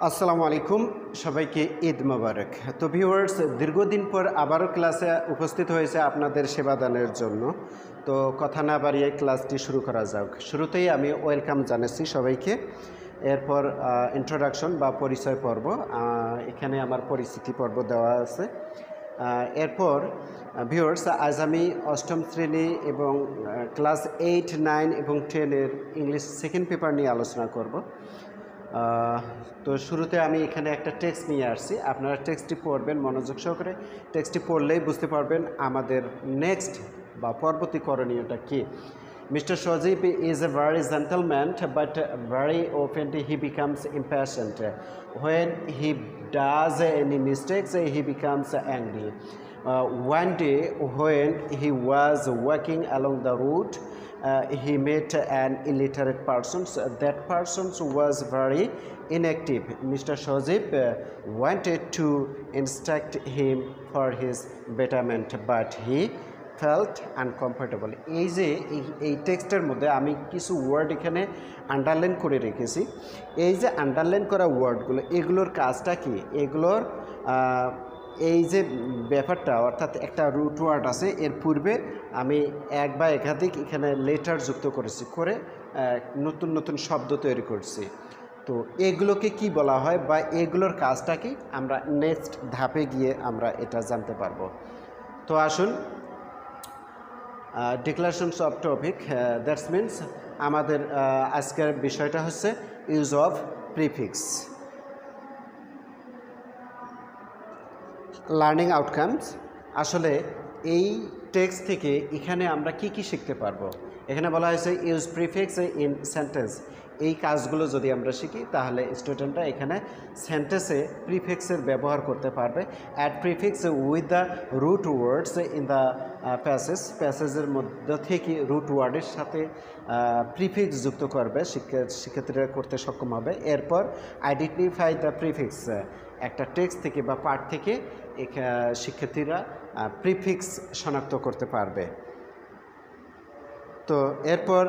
আসসালামু আলাইকুম সবাইকে ঈদ মোবারক। তো ভিউয়ার্স, দীর্ঘদিন পর আবারও ক্লাসে উপস্থিত হয়েছে আপনাদের সেবাদানের জন্য। তো কথা না বাড়িয়ে ক্লাসটি শুরু করা যাক। শুরুতেই আমি ওয়েলকাম জানাচ্ছি সবাইকে। এরপর ইন্ট্রোডাকশন বা পরিচয় পর্ব, এখানে আমার পরিচিতি পর্ব দেওয়া আছে। এরপর ভিউয়ার্স, আজ আমি অষ্টম শ্রেণী এবং ক্লাস 8, 9 এবং 10-এর ইংলিশ সেকেন্ড পেপার নিয়ে আলোচনা করব। তো শুরুতে আমি এখানে একটা টেক্সট নিয়ে আসছি। আপনারা টেক্সটটি পড়বেন মনোযোগ সহকারে। টেক্সটটি পড়লেই বুঝতে পারবেন আমাদের নেক্সট বা পরবর্তী করণীয়টা কী। Mr. Shojib is a very gentleman, but very often he becomes impatient. When he does any mistakes, he becomes angry. One day, when he was walking along the road, he met an illiterate person. That person was very inactive. Mr. Shojib wanted to instruct him for his betterment, but he felt uncomfortable. এই টেক্সটের মধ্যে আমি কিছু word এখানে underline করে রেখেছি। এই যে আন্ডারলাইন করা ওয়ার্ডগুলো, এগুলোর কাজটা কি? এগুলোর এই যে ব্যাপারটা, অর্থাৎ একটা রুট ওয়ার্ড আছে, এর পূর্বে আমি এক বা একাধিক এখানে লেটার যুক্ত করেছি, করে নতুন নতুন শব্দ তৈরি করছি। তো এগুলোকে কি বলা হয় বা এগুলোর কাজটা কি, আমরা নেক্সট ধাপে গিয়ে আমরা এটা জানতে পারবো। তো আসুন, declarations of topic, that's means আমাদের আজকের বিষয়টা হচ্ছে use of prefix. Learning outcomes. আসলে এই টেক্সট থেকে এখানে আমরা কি কি শিখতে পারবো? এখানে বলা হয়েছে ইউজ প্রিফিক্স ইন সেন্টেন্স। এই কাজগুলো যদি আমরা শিখি তাহলে স্টুডেন্টরা এখানে সেন্টেন্সে প্রিফিক্সের ব্যবহার করতে পারবে। Add prefix with the root words in the প্যাসেজের মধ্যে থেকে রুট ওয়ার্ডের সাথে প্রিফিক্স যুক্ত করবে, শিক্ষার্থীরা করতে সক্ষম হবে। এরপর আইডেন্টিফাই দ্য প্রিফিক্স। একটা টেক্সট থেকে বা পাঠ থেকে শিক্ষার্থীরা প্রিফিক্স শনাক্ত করতে পারবে। তো এরপর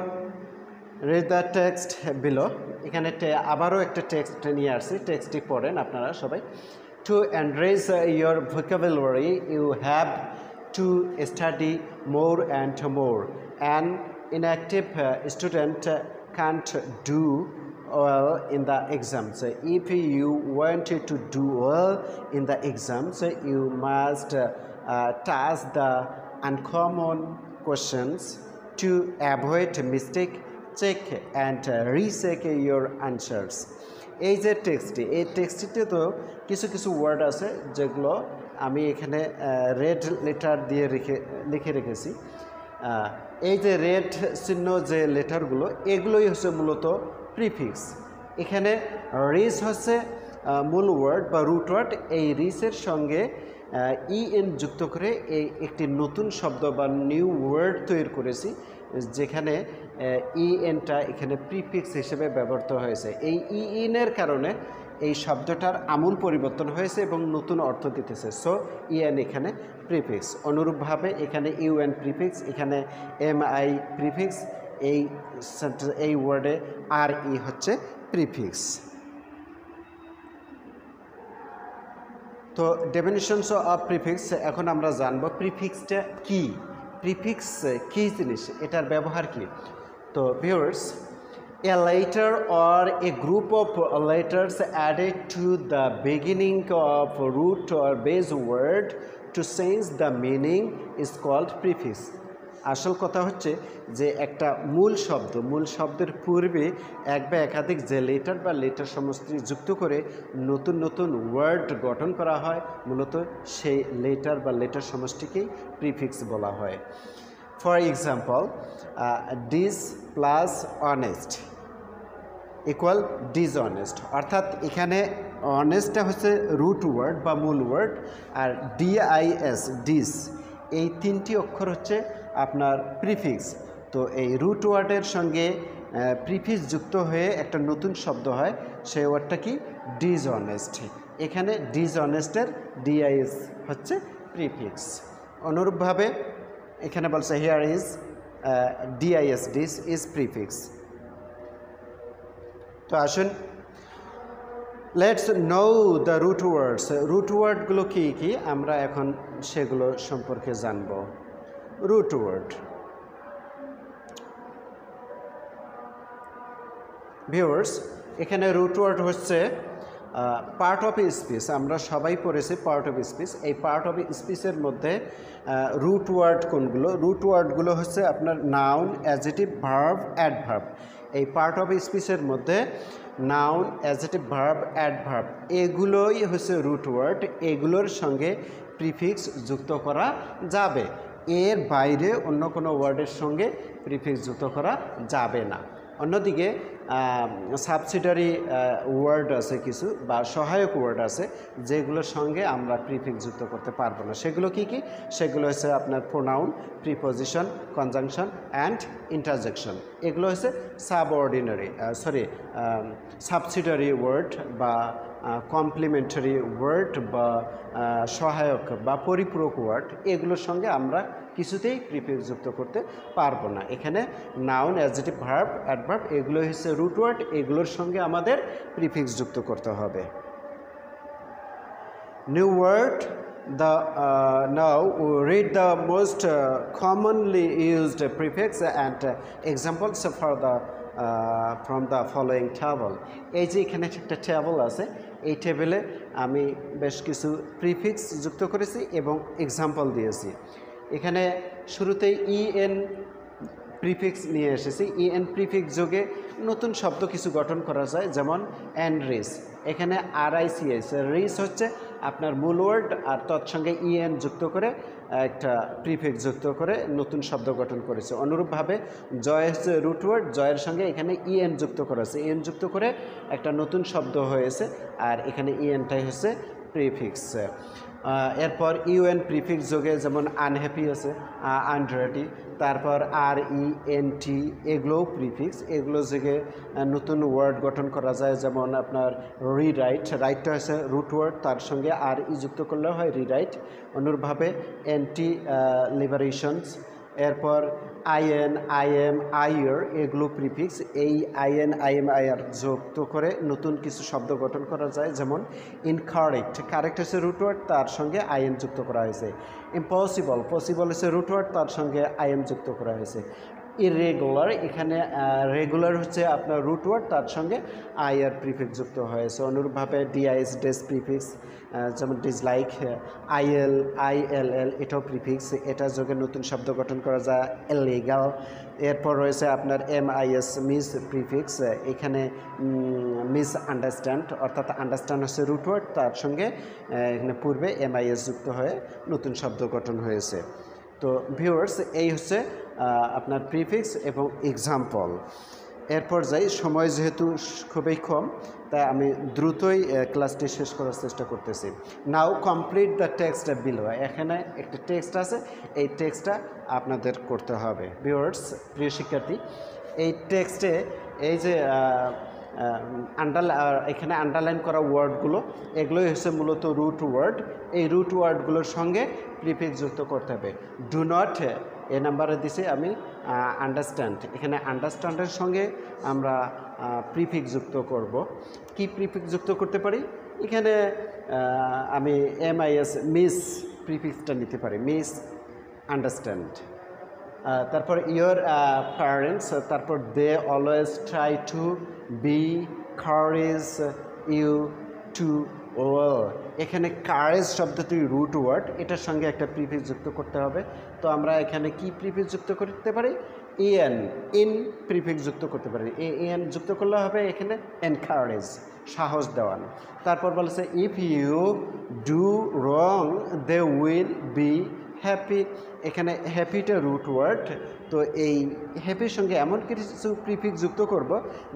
রিড দ্য টেক্সট বিলো। এখানে আবারও একটা টেক্সট নিয়ে আসছি, টেক্সটটি পড়েন আপনারা সবাই। To enrich your vocabulary you have to study more and more. An inactive student can't do well in the exams. If you want to do well in the exams, you must task the uncommon questions to avoid mistake. Check and recheck your answers. এই যে টেক্সটটি, এই টেক্সটটিতে তো কিছু কিছু word আছে যেগুলো আমি এখানে রেড লেটার দিয়ে লিখে রেখেছি। এই যে রেড চিহ্ন যে লেটারগুলো, এগুলোই হচ্ছে মূলত প্রিফিক্স। এখানে রিচ হচ্ছে মূল ওয়ার্ড বা রুট ওয়ার্ড। এই রিচের সঙ্গে ইএন যুক্ত করে এই একটি নতুন শব্দ বা নিউ ওয়ার্ড তৈরি করেছি, যেখানে ইএনটা এখানে প্রিফিক্স হিসেবে ব্যবহৃত হয়েছে। এই ইএনের কারণে এই শব্দটার আমূল পরিবর্তন হয়েছে এবং নতুন অর্থ দিতেছে। সো ইএন এখানে প্রিফিক্স। অনুরূপভাবে এখানে ইউএন প্রিফিক্স, এখানে এমআই প্রিফিক্স, এই ওয়ার্ডে আর ই হচ্ছে প্রিফিক্স। তো ডেফিনিশনস অফ প্রিফিক্স এখন আমরা জানবো প্রিফিক্সটা কি, প্রিফিক্স কী জিনিস, এটার ব্যবহার কি। তো viewers, a letter or a group of letters added to the beginning of root or base word to change the meaning is called prefix. আসল কথা হচ্ছে যে একটা মূল শব্দের পূর্বে এক বা একাধিক যে লেটার বা লেটার সমষ্টি যুক্ত করে নতুন নতুন ওয়ার্ড গঠন করা হয়, মূলত সেই লেটার বা লেটার সমষ্টিকেই প্রিফিক্স বলা হয়। For example, dish plus honest equal dishonest. অর্থাৎ এখানে অনেস্টটা হচ্ছে রুট ওয়ার্ড বা মূল ওয়ার্ড, আর ডিআইএস ডিস, এই তিনটি অক্ষর হচ্ছে আপনার প্রিফিক্স। তো এই রুট ওয়ার্ডের সঙ্গে প্রিফিক্স যুক্ত হয়ে একটা নতুন শব্দ হয়, সেই ওয়ার্ডটা কি? ডিসঅনেস্ট। এখানে ডিসঅনেস্টের ডিআইএস হচ্ছে প্রিফিক্স। অনুরূপভাবে এখানে বলছে here is DIS, dis is prefix. তো আসুন let's know the root words. Root ওয়ার্ডগুলো কী কী আমরা এখন সেগুলো সম্পর্কে জানব। রুট ওয়ার্ড, ভিউয়ার্স, এখানে রুট ওয়ার্ড হচ্ছে পার্ট অফ স্পিচ। আমরা সবাই পড়েছি পার্ট অফ স্পিচ। এই পার্ট অফ স্পিচের মধ্যে রুট ওয়ার্ড কোনগুলো? রুট ওয়ার্ডগুলো হচ্ছে আপনার নাউন, অ্যাডজেক্টিভ, ভার্ব, অ্যাডভার্ব। এই পার্ট অফ স্পিচের মধ্যে নাউন, অ্যাডজেক্টিভ, ভার্ব, অ্যাডভার্ব এগুলোই হচ্ছে রুট ওয়ার্ড। এগুলোর সঙ্গে প্রিফিক্স যুক্ত করা যাবে। এর বাইরে অন্য কোনো ওয়ার্ডের সঙ্গে প্রিফিক্স যুক্ত করা যাবে না। অন্যদিকে সাবসিডারি ওয়ার্ড আছে কিছু, বা সহায়ক ওয়ার্ড আছে যেগুলোর সঙ্গে আমরা প্রিফিক্স যুক্ত করতে পারবো না। সেগুলো কি কি? সেগুলো হচ্ছে আপনার pronoun, preposition, conjunction and interjection. এগুলো হচ্ছে সাবসিডারি ওয়ার্ড বা কমপ্লিমেন্টারি ওয়ার্ড বা সহায়ক বা পরিপূরক ওয়ার্ড। এগুলোর সঙ্গে আমরা কিছুতেই প্রিফিক্স যুক্ত করতে পারবো না। এখানে নাউন, অ্যাডজেক্টিভ, ভার্ব, অ্যাডভার্ব এগুলো হচ্ছে রুট ওয়ার্ড। এগুলোর সঙ্গে আমাদের প্রিফিক্স যুক্ত করতে হবে। New word, now read the most commonly used prefix and examples from the following table. এই যে এখানে একটা টেবল আছে, এই টেবিলে আমি বেশ কিছু প্রিফিক্স যুক্ত করেছি এবং এক্সাম্পল দিয়েছি। এখানে শুরুতেই ইএন প্রিফিক্স নিয়ে এসেছি। ইএন প্রিফিক্স যোগে নতুন শব্দ কিছু গঠন করা যায়, যেমন এনরিচ। এখানে আরআইসিএস, রিচ হচ্ছে আপনার মূল ওয়ার্ড, আর তৎসঙ্গে ইএন যুক্ত করে একটা প্রিফিক্স যুক্ত করে নতুন শব্দ গঠন করেছে। অনুরূপভাবে জয় হচ্ছে রুট ওয়ার্ড, জয়ের সঙ্গে এখানে ইএন যুক্ত করা আছে, ইএন যুক্ত করে একটা নতুন শব্দ হয়েছে, আর এখানে ইএনটাই হচ্ছে প্রিফিক্স। এরপর ইউএন প্রিফিক্স যোগে যেমন আনহ্যাপি আছে, আনরেডি, তারপর RENT এগুলোও প্রিফিক্স। এগুলো যোগে নতুন ওয়ার্ড গঠন করা যায়, যেমন আপনার রিরাইট। রাইটটা হচ্ছে রুট ওয়ার্ড, তার সঙ্গে RE যুক্ত করলে হয় রিরাইট। অনুরূপভাবে এন্টি লিবারেশনস। এরপর আইএন, আইএম, আইয়ার এগুলো প্রিফিক্স। এই আইএন, আইএম, আইয়ার যুক্ত করে নতুন কিছু শব্দ গঠন করা যায়, যেমন ইনকারেক্ট। কারেক্ট হচ্ছে রুট ওয়ার্ড, তার সঙ্গে আইএন যুক্ত করা হয়েছে। ইম্পসিবল, পসিবল হচ্ছে রুট ওয়ার্ড, তার সঙ্গে আইএন যুক্ত করা হয়েছে। ইরেগুলার, এখানে রেগুলার হচ্ছে আপনার রুট ওয়ার্ড, তার সঙ্গে আইআর প্রিফিক্স যুক্ত হয়েছে। অনুরূপভাবে ডিআইএস, ডেস প্রিফিক্স, যেমন ডিসলাইক, ILL এটাও প্রিফিক্স। এটা যোগে নতুন শব্দ গঠন করা যায়, ইলিগাল। এরপর রয়েছে আপনার MIS, মিস প্রিফিক্স। এখানে মিস আন্ডারস্ট্যান্ড, অর্থাৎ আন্ডারস্ট্যান্ড হচ্ছে রুট ওয়ার্ড, তার সঙ্গে এখানে পূর্বে MIS যুক্ত হয়ে নতুন শব্দ গঠন হয়েছে। তো ভিউয়ার্স, এই হচ্ছে আপনার প্রিফিক্স এবং এক্সাম্পল। এরপর যাই, সময় যেহেতু খুবই কম, তাই আমি দ্রুতই ক্লাসটি শেষ করার চেষ্টা করতেছি। নাও কমপ্লিট দ্য টেক্সট বিলো। এখানে একটা টেক্সট আছে, এই টেক্সটটা আপনাদের করতে হবে। ভিউয়ার্স, প্রিয় শিক্ষার্থী, এই টেক্সটে এই যে এখানে আন্ডারলাইন করা ওয়ার্ডগুলো, এগুলোই হচ্ছে মূলত রুট ওয়ার্ড। এই রুট ওয়ার্ডগুলোর সঙ্গে প্রিফিক্স যুক্ত করতে হবে। ডু নট, এ নাম্বারে দিছি আমি আন্ডারস্ট্যান্ড। এখানে আন্ডারস্ট্যান্ডের সঙ্গে আমরা প্রিফিক্স যুক্ত করব। কি প্রিফিক্স যুক্ত করতে পারি? এখানে আমি MIS, মিস প্রিফিক্সটা নিতে পারি, মিস আন্ডারস্ট্যান্ড। তারপর ইয়োর প্যারেন্টস, তারপর they always try to be courage you to well. এখানে কারেজ শব্দটি রুট ওয়ার্ড, এটার সঙ্গে একটা প্রিফিক্স যুক্ত করতে হবে। তো আমরা এখানে কি প্রিফিক্স যুক্ত করতে পারি? ইন প্রিফিক্স যুক্ত করতে পারি। এন যুক্ত করলে হবে এখানে এনকারেজ, সাহস দেওয়ান। তারপর বলেছে if you do wrong they will be happy. এখানে হ্যাপিটা রুট ওয়ার্ড, তো এই হ্যাপির সঙ্গে এমন কিছু প্রিফিক্স যুক্ত করব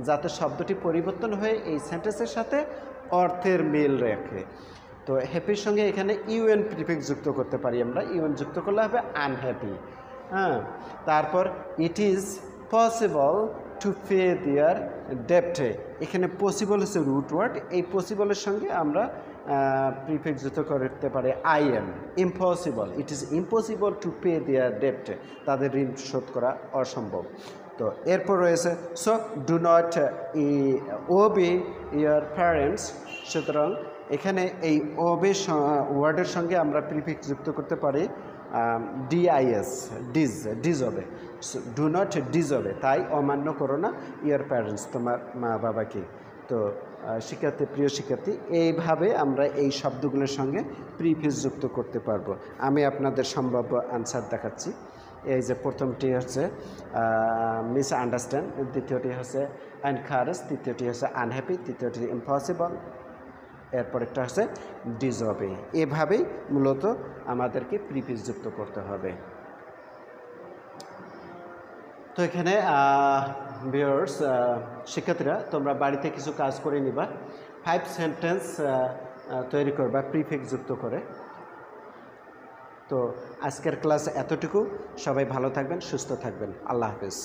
যাতে শব্দটি পরিবর্তন হয়ে এই সেন্টেন্সের সাথে অর্থের মিল রাখে। তো হ্যাপির সঙ্গে এখানে ইউএন প্রিফিক্স যুক্ত করতে পারি আমরা। ইউএন যুক্ত করলে হবে আনহ্যাপি। হ্যাঁ, তারপর it is possible to pay their ডেপ্ট। এখানে পসিবল হচ্ছে রুট ওয়ার্ড, এই পসিবলের সঙ্গে আমরা প্রিফিক্স যুক্ত করতে পারি IN. Impossible, it is impossible to pay their ডেপ্ট, তাদের ঋণ শোধ করা অসম্ভব। তো এরপর রয়েছে so do not obey your parents. সুতরাং এখানে এই ওবে ওয়ার্ডের সঙ্গে আমরা প্রিফিক্স যুক্ত করতে পারি ডিআইএস, ডিজবে। ডু নট ডিজবে, তাই অমান্য করো না ইয়ার প্যারেন্টস, তোমার মা বাবাকে। তো শিক্ষার্থী, প্রিয় শিক্ষার্থী, এইভাবে আমরা এই শব্দগুলোর সঙ্গে প্রিফিক্স যুক্ত করতে পারবো। আমি আপনাদের সম্ভাব্য আনসার দেখাচ্ছি। এই যে প্রথমটি হচ্ছে মিস আন্ডারস্ট্যান্ড, দ্বিতীয়টি হচ্ছে এনকারেজ, তৃতীয়টি হচ্ছে আনহ্যাপি, তৃতীয়টি ইম্পসিবল, এরপরেরটা হচ্ছে ডিজবে। এভাবেই মূলত আমাদেরকে প্রিফিক্স যুক্ত করতে হবে। তো এখানে ভিউয়ার্স, শিক্ষার্থীরা তোমরা বাড়িতে কিছু কাজ করে নিবা, 5 সেন্টেন্স তৈরি করবা প্রিফিক্স যুক্ত করে। তো আজকের ক্লাস এতটুকু। সবাই ভালো থাকবেন, সুস্থ থাকবেন। আল্লাহ হাফেজ।